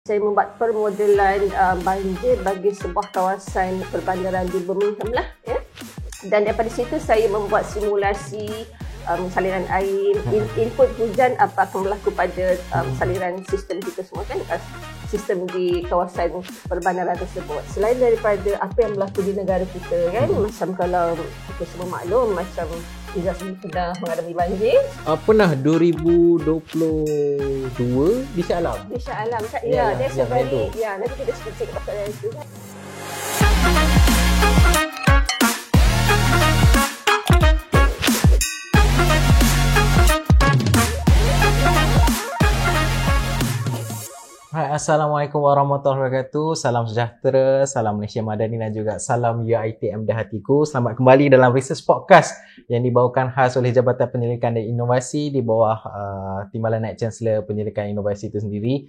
Saya membuat permodelan banjir bagi sebuah kawasan perbandaran di Birmingham lah, ya. Dan daripada situ saya membuat simulasi saliran air, input hujan apa akan berlaku pada saliran sistem kita semua kan, sistem di kawasan perbandaran tersebut. Selain daripada apa yang berlaku di negara kita kan, macam kalau kita semua maklum macam Izzah sendiri pernah mengalami banjir. Pernah 2022 di Shah Alam. Di Shah Alam kan? Ya, that's a very, ya, nanti kita sedikit pasal itu kan. Hai, Assalamualaikum warahmatullahi wabarakatuh. Salam sejahtera, salam Malaysia Madani dan juga salam UiTM di hatiku. Selamat kembali dalam Research Podcast yang dibawakan khas oleh Jabatan Penyelidikan dan Inovasi di bawah Timbalan Naib Chancellor Penyelidikan Inovasi itu sendiri.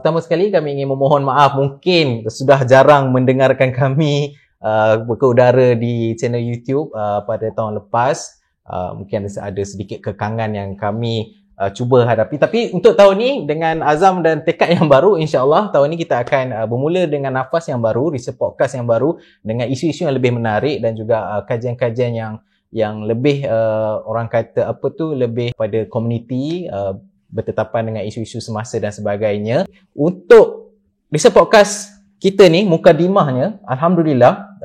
Pertama sekali kami ingin memohon maaf, mungkin sudah jarang mendengarkan kami berkeudara di channel YouTube pada tahun lepas. Mungkin ada sedikit kekangan yang kami cuba hadapi. Tapi untuk tahun ni dengan azam dan tekad yang baru, insya-Allah tahun ni kita akan bermula dengan nafas yang baru, research podcast yang baru dengan isu-isu yang lebih menarik dan juga kajian-kajian yang lebih orang kata apa tu, lebih pada komuniti, bertetapan dengan isu-isu semasa dan sebagainya. Untuk research podcast kita ni, mukadimahnya alhamdulillah,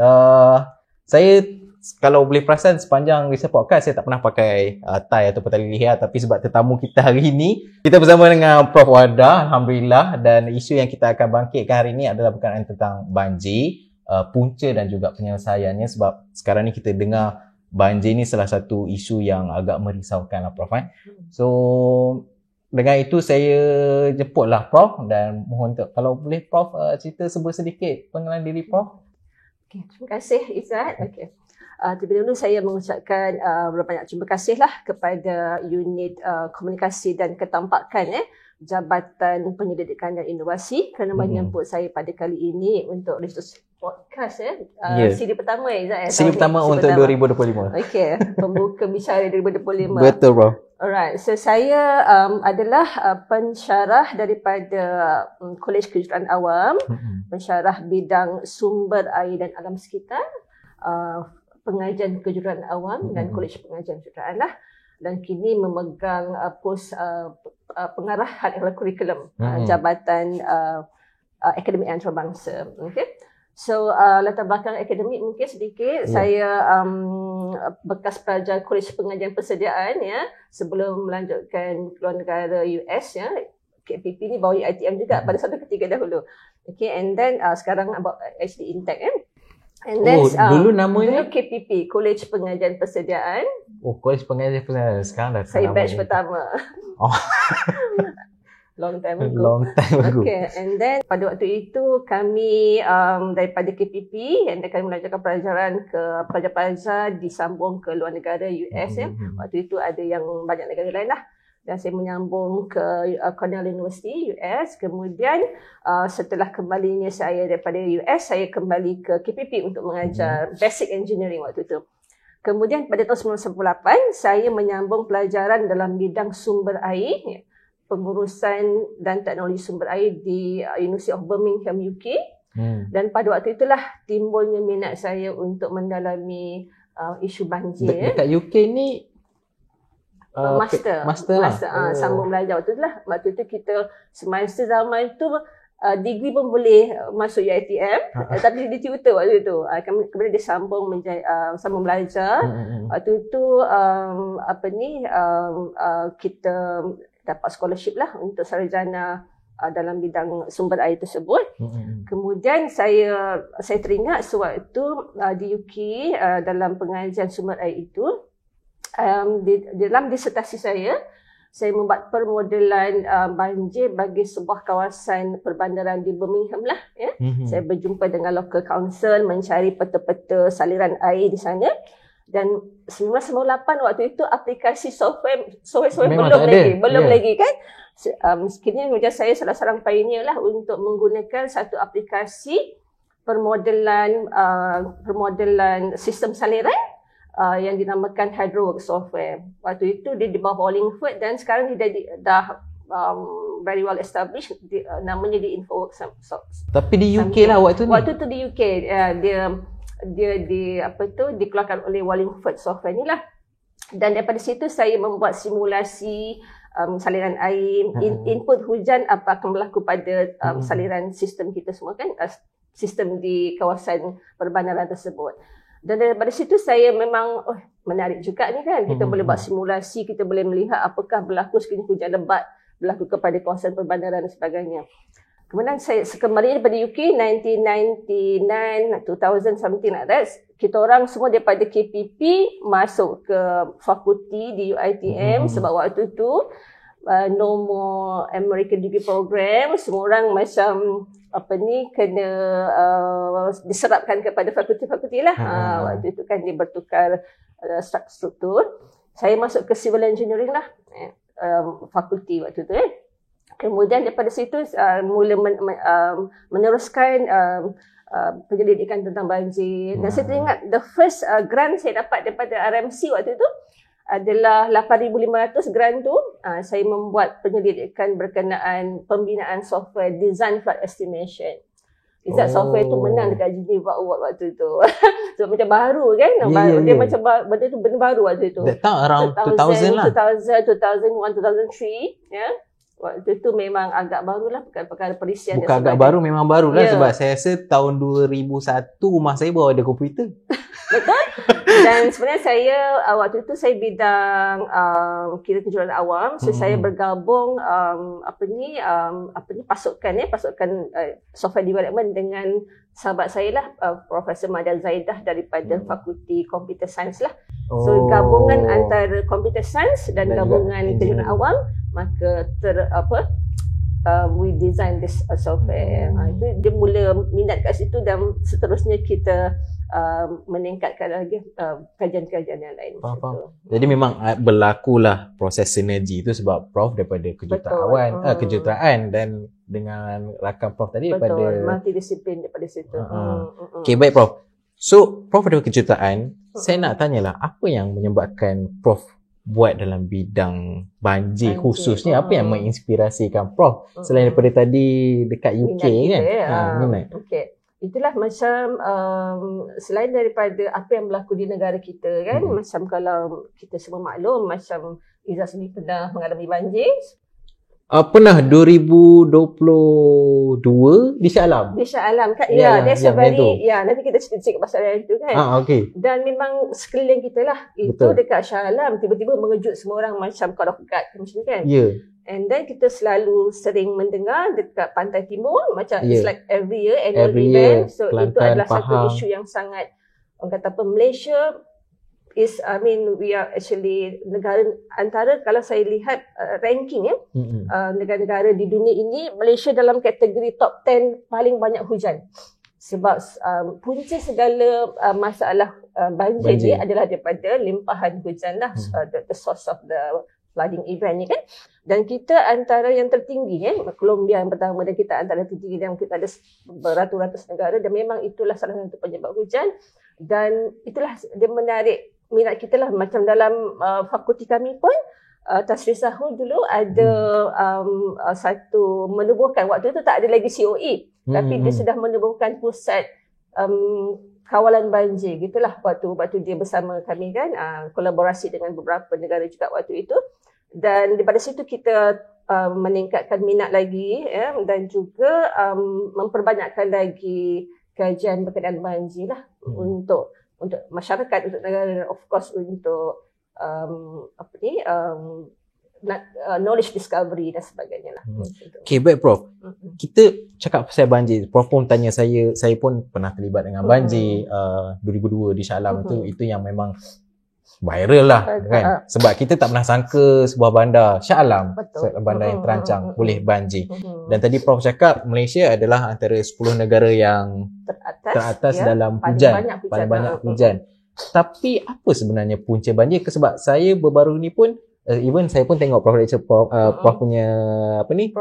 saya kalau boleh perasan sepanjang research podcast saya tak pernah pakai tie atau tali leher, tapi sebab tetamu kita hari ini, kita bersama dengan Prof Wada, alhamdulillah, dan isu yang kita akan bangkitkan hari ini adalah berkenaan tentang banjir, punca dan juga penyelesaiannya, sebab sekarang ni kita dengar banjir ni salah satu isu yang agak merisaukan lah Prof. So dengan itu saya jemputlah Prof dan mohon kalau boleh Prof cerita sedikit pengenalan diri Prof. Okay, terima kasih Izzat. Okay. Terlebih dahulu saya mengucapkan berbanyak terima kasihlah kepada unit komunikasi dan ketampakan Jabatan Penyelidikan dan Inovasi kerana menyambut saya pada kali ini untuk research podcast siri pertama Izzat. Siri pertama untuk 2025. Okey, pembuka bicara 2025. Betul Prof. Alright, so saya adalah pensyarah daripada Kolej Kejuruteraan Awam, pensyarah bidang sumber air dan alam sekitar, pengajian kejuruteraan awam dan Kolej Pengajian Kejuruteraan lah, dan kini memegang pos pengarah hal ehwal kurikulum Jabatan Akademik Antarabangsa. Okay. So latar belakang akademik mungkin sedikit. Saya bekas pelajar Kolej Pengajian Persediaan sebelum melanjutkan keluar negara US KPP ni bawa UiTM juga pada satu ketika dahulu. Okay, and then sekarang about HD Intech And then, dulu namanya? Dulu KPP, Kolej Pengajian Persediaan. Oh, Kolej Pengajian Persediaan. Sekarang dah saya batch pertama. Oh. Long time ago. Long time ago. Okay, and then pada waktu itu kami daripada KPP and kami melanjutkan pelajaran ke pelajar-pelajar disambung ke luar negara US. Waktu itu ada yang banyak negara lain lah. Dan saya menyambung ke Cornell University US. Kemudian setelah kembalinya saya daripada US, saya kembali ke KPP untuk mengajar basic engineering waktu itu. Kemudian pada tahun 1998 saya menyambung pelajaran dalam bidang sumber air, pengurusan dan teknologi sumber air di University of Birmingham UK. Dan pada waktu itulah timbulnya minat saya untuk mendalami isu banjir. Dekat UK ni master sambung belajar waktu itu kita semasa zaman tu degree pun boleh masuk UiTM tapi dia tutor waktu itu. Kemudian dia sambung sambung belajar. Waktu itu kita dapat scholarship lah untuk sarjana dalam bidang sumber air tersebut. Kemudian saya teringat sewaktu di UK dalam pengajian sumber air itu, dalam disertasi saya membuat permodelan banjir bagi sebuah kawasan perbandaran di Birmingham lah. Saya berjumpa dengan local council mencari peta-peta saliran air di sana. Dan 1998 waktu itu aplikasi software belum lagi kan. Sekiranya macam saya salah seorang pioneer lah untuk menggunakan satu aplikasi permodelan sistem saliran yang dinamakan HydroWorks software. Waktu itu dia di bawah Wallingford dan sekarang dia dah very well established, namanya di Infoworks. Tapi di UK lah waktu ni. Waktu tu di UK, dia dikeluarkan oleh Wallingford Software ni lah. Dan daripada situ saya membuat simulasi saliran air, input hujan apa akan berlaku pada saliran sistem kita semua kan, sistem di kawasan perbandaran tersebut. Dan daripada situ saya memang menarik juga ni kan, kita boleh buat simulasi, kita boleh melihat apakah berlaku sekiranya hujan lebat berlaku kepada kawasan perbandaran dan sebagainya. Kemudian saya kembali daripada UK 1999, 2000 something like that. Kita orang semua daripada KPP masuk ke fakulti di UiTM sebab waktu tu no more American degree program, semua orang macam kena diserapkan kepada fakulti-fakulti lah. Waktu itu kan dia bertukar struktur. Saya masuk ke civil engineering lah, fakulti waktu tu. Kemudian daripada situ mula meneruskan penyelidikan tentang banjir. Dan saya teringat the first grant saya dapat daripada RMC waktu itu adalah 8,500 grant tu. Saya membuat penyelidikan berkenaan pembinaan software design flood estimation. Design software tu menang dekat Geneva Award waktu tu. So macam baru kan. Dia macam benda tu benda baru waktu tu. That time around 2000 lah. 2001, 2003 ya. Waktu tu memang agak barulah perkara perisian. Bukan agak baru, memang barulah sebab saya rasa tahun 2001 rumah saya baru ada komputer. Betul. Dan sebenarnya saya waktu itu saya bidang kira kejuruan awam. So saya bergabung pasukan software development dengan sahabat saya lah, Profesor Madan Zaidah daripada Fakulti Computer Science lah. So gabungan antara Computer Science dan gabungan kejuruan awam, maka we design this software. Itu dia mula minat kat situ dan seterusnya kita meningkatkan lagi kajian-kajian yang lain. Faham. Jadi memang berlakulah proses sinergi itu sebab Prof daripada kejuruteraan dan dengan rakam Prof tadi daripada multidisiplin daripada situ. Okay, baik Prof. So Prof daripada kejuruteraan, saya nak tanyalah apa yang menyebabkan Prof buat dalam bidang banjir khususnya, apa yang menginspirasikan Prof selain daripada tadi dekat UK kan? Minat. Okay. Itulah macam selain daripada apa yang berlaku di negara kita kan, macam kalau kita semua maklum, macam Izzah sendiri pernah mengalami banjir. Pernah 2022 di Shah Alam. Di Shah Alam kan? That's a very nanti kita cerita pasal yang itu kan. Okay. Dan memang sekeliling kita lah. Itu dekat Shah Alam tiba-tiba mengejut semua orang macam call of God macam tu kan. And then kita selalu sering mendengar dekat Pantai Timur macam it's like every year annual event. So Kelantan, itu adalah satu isu yang sangat, orang kata apa, Malaysia is, we are actually negara antara, kalau saya lihat ranking negara-negara di dunia ini, Malaysia dalam kategori top 10 paling banyak hujan. Sebab punca segala masalah banjir ni adalah daripada limpahan hujan lah, the source of the flooding event ni kan. Dan kita antara yang tertinggi Colombia yang pertama, dan kita antara tertinggi, dan kita ada beratus-ratus negara, dan memang itulah salah satu penyebab hujan. Dan itulah dia menarik minat kita lah. Macam dalam fakulti kami pun Tasri Sahul dulu ada satu menubuhkan, waktu itu tak ada lagi COE, tapi dia sudah menubuhkan pusat kawalan banjir gitulah waktu dia bersama kami kan, kolaborasi dengan beberapa negara juga waktu itu. Dan daripada situ kita meningkatkan minat lagi dan juga memperbanyakkan lagi kajian berkenaan banjir lah untuk masyarakat, untuk negara, dan of course untuk knowledge discovery dan sebagainya lah. Okay, baik Prof. Kita cakap pasal banjir. Prof pun tanya saya pun pernah terlibat dengan banjir 2002 di Shah Alam itu yang memang viral lah kan. Sebab kita tak pernah sangka sebuah bandar Shah Alam, bandar yang terancang boleh banjir. Dan tadi Prof cakap Malaysia adalah antara 10 negara yang teratas dalam hujan, paling banyak hujan. Tapi apa sebenarnya punca banjir? Sebab saya baru ni pun even saya pun tengok Prof lecture Prof punya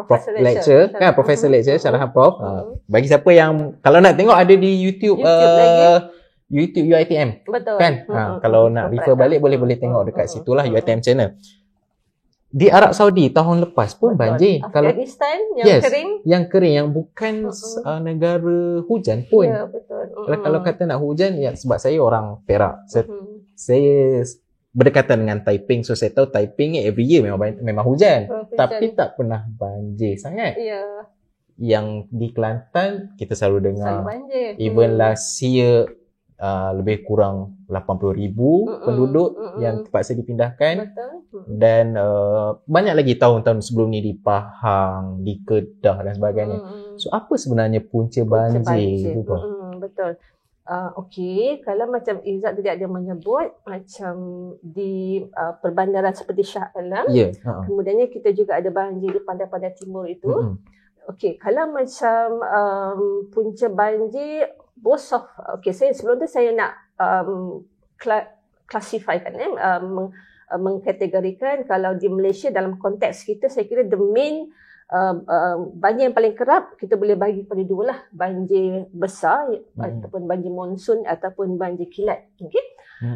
Professor lecture syarahan Prof. Bagi siapa yang kalau nak tengok ada di YouTube UiTM. Betul. Kan? Kalau nak refer balik boleh tengok dekat situlah UiTM channel. Di Arab Saudi tahun lepas pun banjir. Afghanistan yang kering. Yang kering, yang bukan negara hujan pun. Ya, betul. Kalau kata nak hujan, ya sebab saya orang Perak. Saya berdekatan dengan Taiping, so saya tahu Taiping ni every year memang hujan. Tapi tak pernah banjir sangat. Ya. Yang di Kelantan kita selalu dengar. Selalu banjir. Even last year lebih kurang 80,000 penduduk yang terpaksa dipindahkan. Betul. Dan banyak lagi tahun-tahun sebelum ni di Pahang, di Kedah dan sebagainya. So apa sebenarnya punca banjir tu? Betul. Okey, kalau macam Izzat tadi ada menyebut macam di perbandaran seperti Shah Alam, kemudiannya kita juga ada banjir di Pantai-Pantai Timur itu. Okey, kalau macam punca banjir saya sebelum tu saya nak klasifikasikan mengkategorikan kalau di Malaysia dalam konteks kita, saya kira the main banjir yang paling kerap kita boleh bagi pada dua lah, banjir besar ataupun banjir monsun ataupun banjir kilat. Okey.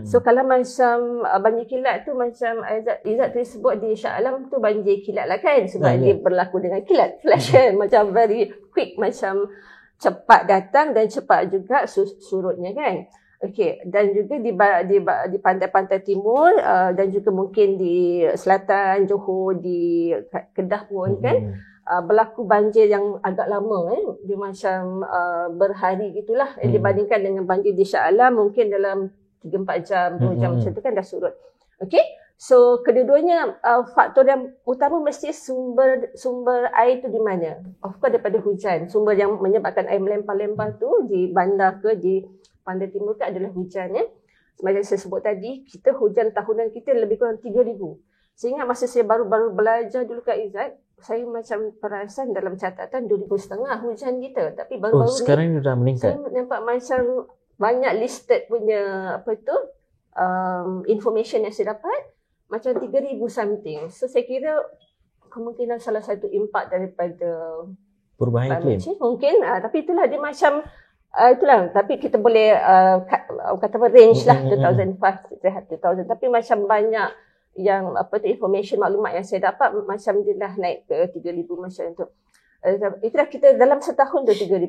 So kalau macam banjir kilat tu macam Izzat tadi sebut di Shah Alam tu banjir kilat lah kan, sebab dia berlaku dengan kilat flash kan, macam very quick, macam cepat datang dan cepat juga surutnya kan. Okey, dan juga di pantai-pantai timur dan juga mungkin di selatan Johor, di Kedah pun kan berlaku banjir yang agak lama dia macam berhari gitulah dibandingkan dengan banjir di Shah Alam mungkin dalam 3-4 jam, 2 jam macam tu kan dah surut. Okey. So kedua-duanya faktor yang utama mesti sumber air tu di mana? Of course daripada hujan. Sumber yang menyebabkan air melempar-lempar tu di bandar ke di Pantai Timur ke adalah hujan ya. Macam saya sebut tadi, kita hujan tahunan kita lebih kurang 3,000. Sehingga masa saya baru-baru belajar dulu kat Izzat, saya macam perasan dalam catatan 2,500 hujan kita. Tapi baru-baru sekarang ni dah meningkat. Saya nampak macam banyak listed punya information yang saya dapat macam 3,000 something. So saya kira kemungkinan salah satu impak daripada perubahan iklim. Mungkin tapi itulah dia macam itulah, tapi kita boleh kata range lah 2005 2000, tapi macam banyak yang information maklumat yang saya dapat macam dia dah naik ke 3,000 macam tu. Itulah kita dalam setahun tu 3,000.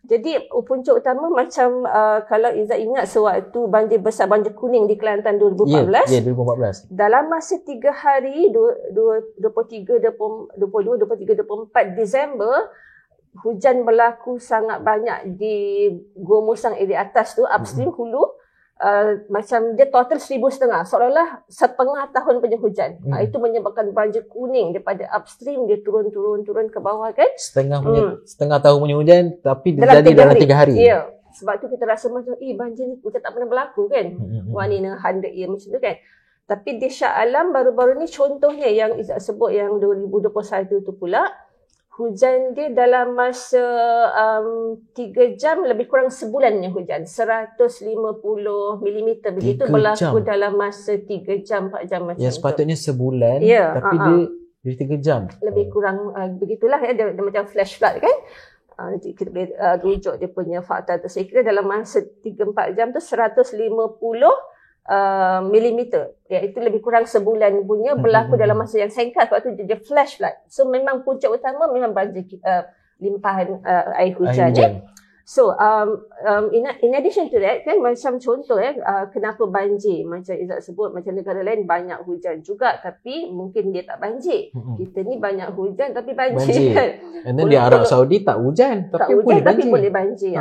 Jadi punca utama macam kalau Izzat ingat sewaktu banjir besar, banjir kuning di Kelantan 2014. Ya, 2014. Dalam masa 3 hari 23, 22, 23, 24 Disember, hujan berlaku sangat banyak di Gua Musang area atas tu, upstream hulu. Macam dia total 1,500, seolah-olah setengah tahun punya hujan. Itu menyebabkan banjir kuning daripada upstream dia turun ke bawah kan. Setengah tahun punya hujan tapi dia jadi dalam 3 hari. Ya. Sebab tu kita rasa macam banjir ni kita tak pernah berlaku kan. 100 year macam tu kan. Tapi di Shah Alam baru-baru ni contohnya yang Izzat sebut yang 2021 tu pula, hujan dia dalam masa 3 jam lebih kurang sebulannya hujan. 150 mm begitu berlaku dalam masa 3 jam, 4 jam macam tu. Yang sepatutnya sebulan tapi dia 3 jam. Lebih kurang begitulah ya, dia macam flash flood kan. Nanti kita boleh rujuk dia punya fakta tu. Saya kira dalam masa 3-4 jam tu 150 milimeter. Ya, itu lebih kurang sebulan punya berlaku dalam masa yang singkat, sebab tu dia flash flood. So memang punca utama memang banjir limpahan air hujan. So in addition to that kan, macam contoh kenapa banjir, macam Izzat sebut macam negara lain banyak hujan juga tapi mungkin dia tak banjir. Kita ni banyak hujan tapi banjir. Kan. And then di Arab Saudi tak hujan tapi boleh banjir.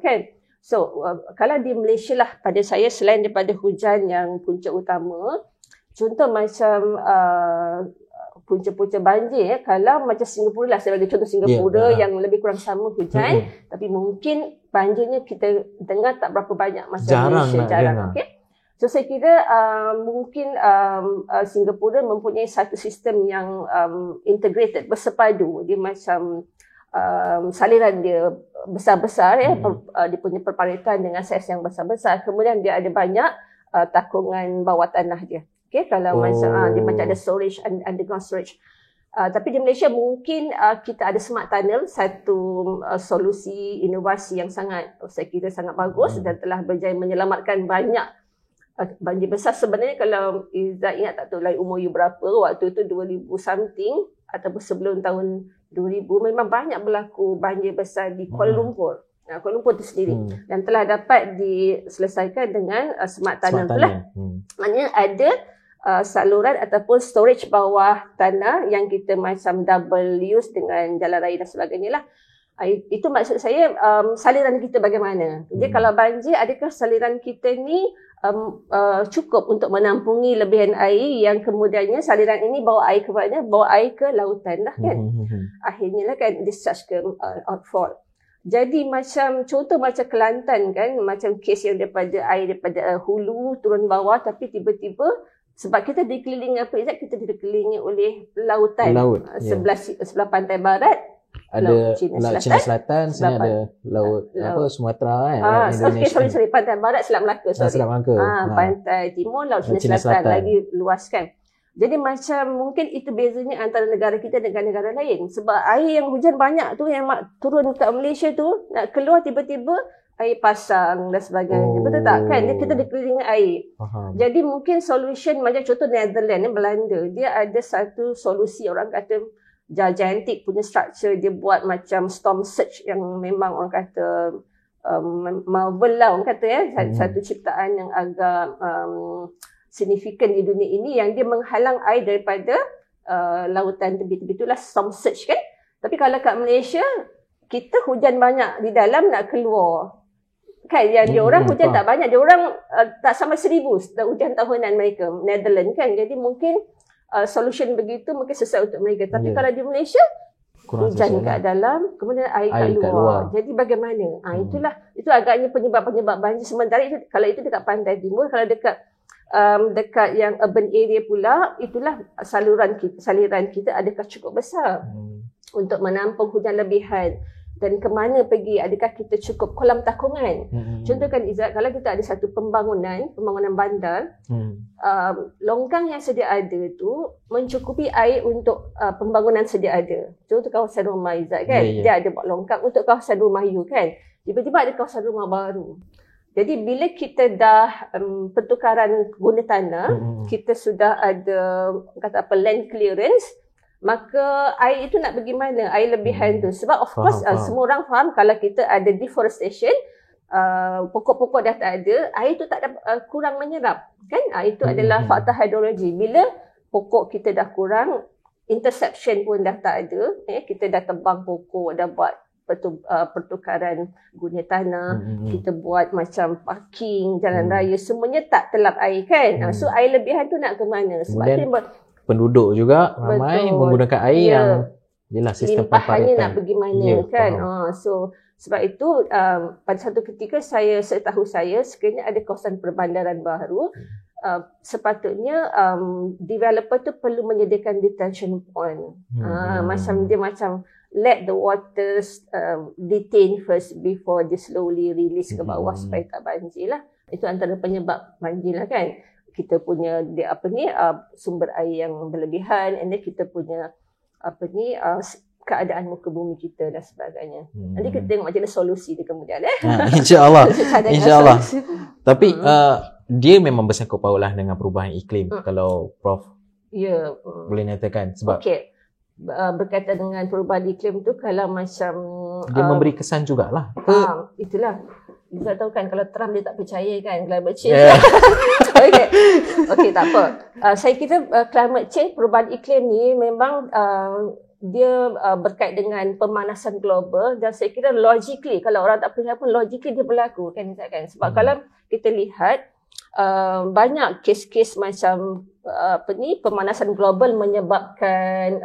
Kan. So, kalau di Malaysia lah pada saya, selain daripada hujan yang punca utama, contoh macam punca-punca banjir kalau macam Singapura lah, saya bagi contoh Singapura yang lebih kurang sama hujan, tapi mungkin banjirnya kita dengar tak berapa banyak macam Malaysia, jarang. Okay? So saya kira mungkin Singapura mempunyai satu sistem yang integrated, bersepadu. Dia macam saliran dia besar-besar dia punya perparitan dengan saiz yang besar-besar. Kemudian dia ada banyak takungan bawah tanah dia. Okay, kalau macam dia macam ada storage, underground storage. Tapi di Malaysia mungkin kita ada smart tunnel, satu solusi inovasi yang sangat saya kira sangat bagus dan telah berjaya menyelamatkan banyak banjir besar sebenarnya kalau Izzat ingat tak tahu like umur you berapa, waktu tu 2000 something ataupun sebelum tahun 2000 memang banyak berlaku banjir besar di Kuala Lumpur. Kuala Lumpur tu sendiri dan telah dapat diselesaikan dengan smart tunnel tu lah. Maknanya ada saluran ataupun storage bawah tanah yang kita macam double use dengan jalan raya dan sebagainya lah. Itu maksud saya saliran kita bagaimana. Jadi kalau banjir, adakah saliran kita ni cukup untuk menampungi lebihan air yang kemudiannya saliran ini bawa air ke mana? Bawa air ke lautan lah kan. Akhirnya lah kan discharge ke outfall. Jadi macam contoh macam Kelantan kan, macam kes yang daripada air daripada hulu turun bawah tapi tiba-tiba sebab kita dikelilingi kita dikelilingi oleh lautan. Sebelah pantai barat ada Laut Cina Selatan, sini ada Laut Sumatera kan. Sorry, pantai barat Selat Melaka. Pantai timur Laut Cina Selatan lagi luas kan. Jadi macam mungkin itu bezanya antara negara kita dengan negara lain. Sebab air yang hujan banyak tu yang turun kat Malaysia tu nak keluar tiba-tiba air pasang dan sebagainya. Betul tak kan? Kita dikelilingi air. Jadi mungkin solution macam contoh Netherlands, Belanda, dia ada satu solusi orang kata gigantic punya structure. Dia buat macam storm surge yang memang orang kata marvel lah orang kata satu ciptaan yang agak signifikan di dunia ini yang dia menghalang air daripada lautan tepi-tepi, itulah storm surge kan. Tapi kalau kat Malaysia kita hujan banyak di dalam nak keluar kan, yang dia orang hujan tak banyak, dia orang tak sampai 1000 hujan tahunan mereka Netherlands kan. Jadi mungkin solution begitu mungkin sesuai untuk mereka. Tapi kalau di Malaysia hujan kat dalam, kemudian air kat luar. Jadi bagaimana? Itu agaknya penyebab banjir. Sementara itu kalau itu dekat pantai timur, kalau dekat yang urban area pula, itulah saliran kita adakah cukup besar untuk menampung hujan lebihan. Dan ke mana pergi? Adakah kita cukup kolam takungan? Contoh kan Izzat, kalau kita ada satu pembangunan bandar, longkang yang sedia ada tu mencukupi air untuk pembangunan sedia ada. Contoh kawasan rumah Izzat kan, dia ada buat longkang untuk kawasan rumah you kan. Tiba-tiba ada kawasan rumah baru. Jadi bila kita dah pertukaran guna tanah, kita sudah ada kata apa land clearance, maka air itu nak pergi mana? Air lebihan tu. Sebab of course semua orang faham kalau kita ada deforestation, pokok-pokok dah tak ada, air tu tak ada kurang menyerap. Kan? Itu adalah fakta hidrologi. Bila pokok kita dah kurang, interception pun dah tak ada, kita dah tebang pokok, dah buat pertukaran guna tanah, kita buat macam parking, jalan raya, semuanya tak telap air kan. So air lebihan tu nak ke mana? Sebab kemudian, tu penduduk juga ramai menggunakan air yang jelas sistem limpahannya nak pergi mana kan. So sebab itu pada satu ketika setahu saya sekiranya ada kawasan perbandaran baru, sepatutnya developer tu perlu menyediakan detention point. Macam dia macam let the waters detain first before they slowly release ke bawah supaya tak banjir lah. Itu antara penyebab banjir lah kan. Kita punya sumber air yang berlebihan, and then kita punya keadaan muka bumi kita dan sebagainya. Nanti kita tengok macam mana solusi dia kemudian InsyaAllah. Tapi dia memang bersangkut pautlah dengan perubahan iklim kalau Prof boleh nyatakan. Sebab berkaitan dengan perubahan iklim tu, kalau macam dia memberi kesan jugalah. Itulah Izzat tahu kan, kalau Trump dia tak percaya kan climate change. Okay, tak apa. Saya kira climate change, perubahan iklim ni memang dia berkait dengan pemanasan global, dan saya kira logically, kalau orang tak percaya pun logically dia berlaku kan Izzat kan. Sebab kalau kita lihat banyak kes-kes macam pemanasan global menyebabkan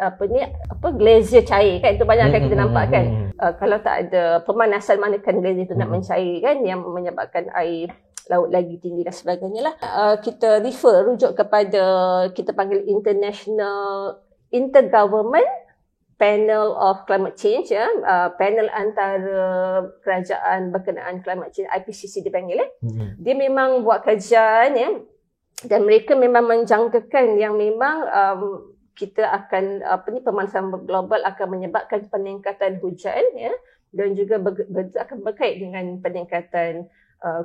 glacier cair kan, itu banyak akan kita nampak kan. Kalau tak ada pemanasan, mana kan glacier itu nak mencair kan, yang menyebabkan air laut lagi tinggi dan sebagainya lah. Kita rujuk kepada, kita panggil Intergovernment Panel of Climate Change, panel antara kerajaan berkenaan climate change, IPCC dipanggil. Dia memang buat kajian dan mereka memang menjangkakan yang memang kita akan pemanasan global akan menyebabkan peningkatan hujan dan juga akan berkait dengan peningkatan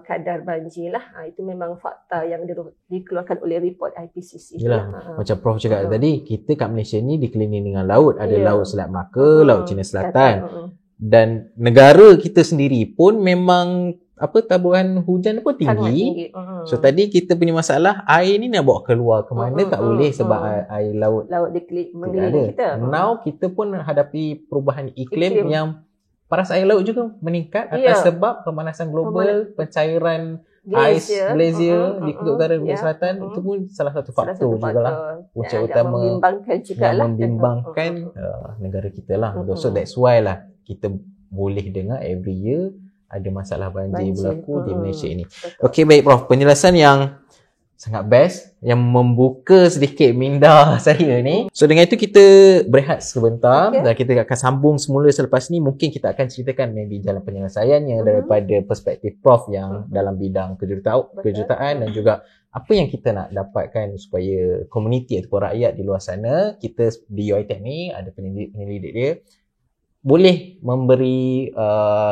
kadar banjir lah. Itu memang fakta yang dikeluarkan oleh report IPCC. Yalah, macam Prof cakap tadi, kita kat Malaysia ni dikelilingi dengan laut. Ada Laut Selat Melaka, Laut Cina Selatan. Dan negara kita sendiri pun memang taburan hujan pun tinggi. So tadi kita punya masalah, air ni nak bawa keluar ke mana tak boleh sebab air laut mengelilingi kita. Now kita pun hadapi perubahan iklim yang paras air laut juga meningkat atas sebab pemanasan global, pencairan ais glacier di Kutub Utara dan Selatan. Itu pun salah satu faktor jugalah, punca utama yang membimbangkan negara kita lah. So that's why lah kita boleh dengar every year ada masalah banjir berlaku di Malaysia ini. Okey, baik Prof. Penjelasan yang sangat best, yang membuka sedikit minda saya ni. So dengan itu kita berehat sebentar dan kita akan sambung semula selepas ni. Mungkin kita akan ceritakan maybe jalan penyelesaiannya daripada perspektif Prof yang dalam bidang kejuruteraan dan juga apa yang kita nak dapatkan supaya komuniti ataupun rakyat di luar sana, kita di UiTM ni ada penyelidik dia, boleh memberi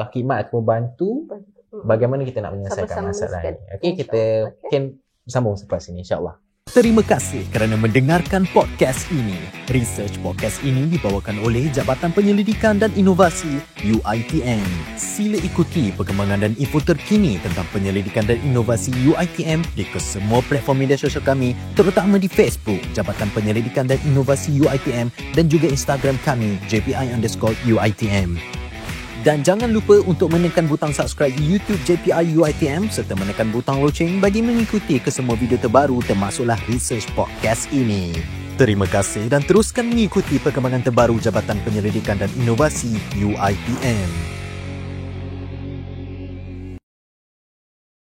khidmat atau bantu bagaimana kita nak menyelesaikan masalah ini. Okey, kita mungkin sambung selepas ini insya-Allah. Terima kasih kerana mendengarkan podcast ini. Research podcast ini dibawakan oleh Jabatan Penyelidikan dan Inovasi UiTM. Sila ikuti perkembangan dan info terkini tentang penyelidikan dan inovasi UiTM di kesemua platform media sosial kami, terutama di Facebook Jabatan Penyelidikan dan Inovasi UiTM dan juga Instagram kami JPI_UiTM. Dan jangan lupa untuk menekan butang subscribe YouTube JPI UiTM serta menekan butang loceng bagi mengikuti kesemua video terbaru termasuklah research podcast ini. Terima kasih dan teruskan mengikuti perkembangan terbaru Jabatan Penyelidikan dan Inovasi UiTM.